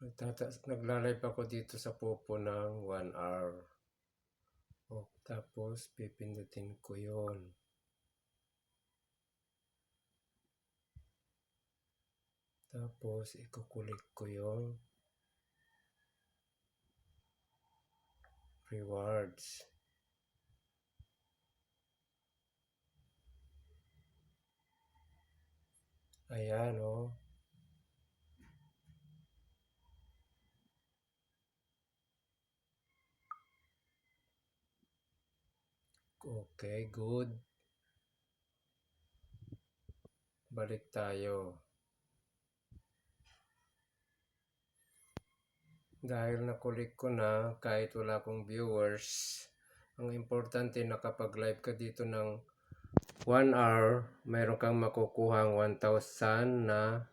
Nagla-live ako dito sa Popo ng 1 hour. Tapos pipindutin ko yon. Tapos ikukulik ko yung rewards. Ayan o. Okay, good. Balik tayo. Dahil nakulik ko na kahit wala akong viewers, ang importante nakapag-live ka dito ng 1 hour, mayroon kang makukuhang 1,000 na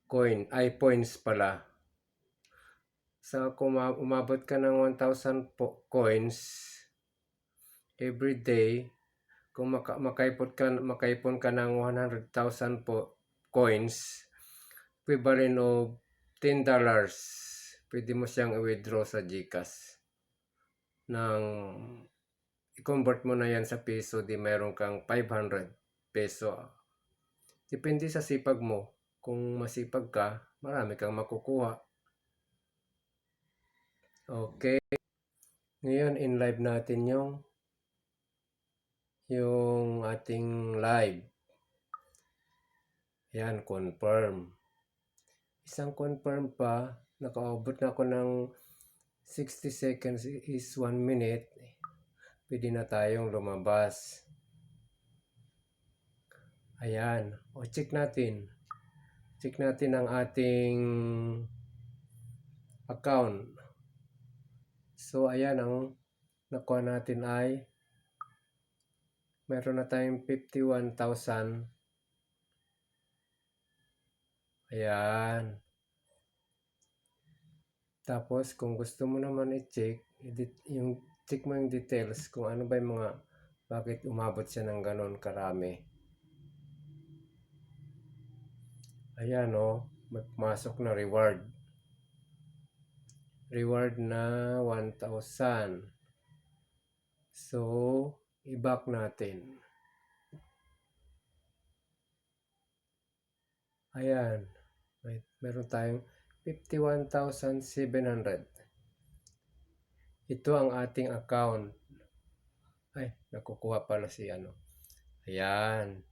points pala. Kung umabot ka ng 1,000 coins every day, kung makaipon ka ng 100,000 coins, equivalent of $10, pwede mo siyang i-withdraw sa GCash. I-convert mo na yan sa peso, di mayroon kang 500 peso. Depende sa sipag mo. Kung masipag ka, marami kang makukuha. Okay. Ngayon, in-live natin yung ating live. Yan, confirm. Isang confirm pa, nakaabot na ako ng 60 seconds is 1 minute. Pwede na tayong lumabas. Ayan. O, check natin. Check natin ang ating account. So, ayan, ang nakuha natin ay meron na tayong 51,000. Ayan. Tapos, kung gusto mo naman i-check, check mo yung details kung ano ba yung bakit umabot siya ng ganon karami. Ayan o, magmasok na reward. Reward na 1,000. So, i-back natin. Ayan. Meron tayong 51,700. Ito ang ating account. Ay, nakukuha pala si ano. Ayan.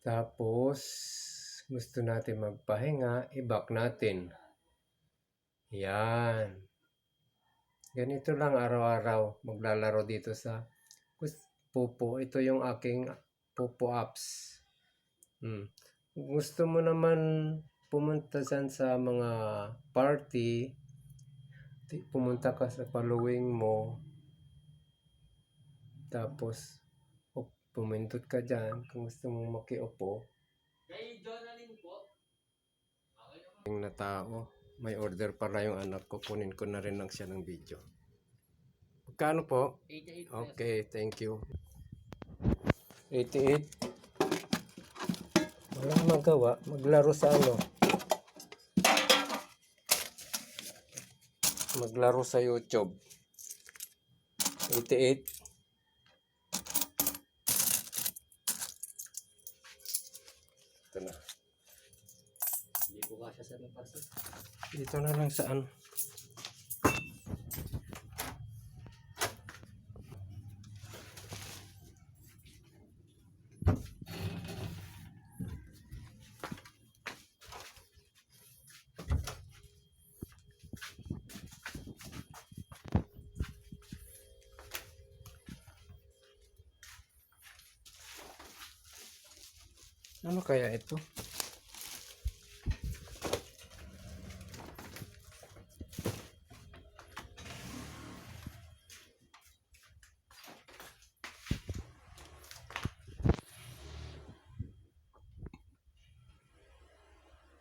Tapos, gusto natin magpahinga, i-back natin. Ayan. Ganito lang araw-araw maglalaro dito sa Popo. Ito yung aking Popo apps. Gusto mo naman pumunta dyan sa mga party, pumunta ka sa following mo, tapos pumindot ka dyan kung gusto mong makiupo. Na tao, may order para yung anak ko, kunin ko na rin lang siya ng video. Magkano po? 88. Okay, thank you. 88. Walang magawa, maglaro sa maglaro sa YouTube. 88. Ito na. Hindi ko kasya sa lapasa. Dito na lang saan. Ano kaya ito?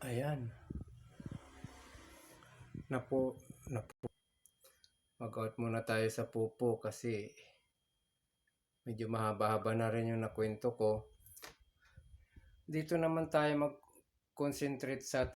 Ayan. Mag-out muna tayo sa Popo kasi medyo mahaba-haba na rin yung nakwento ko. Dito naman tayo mag-concentrate sa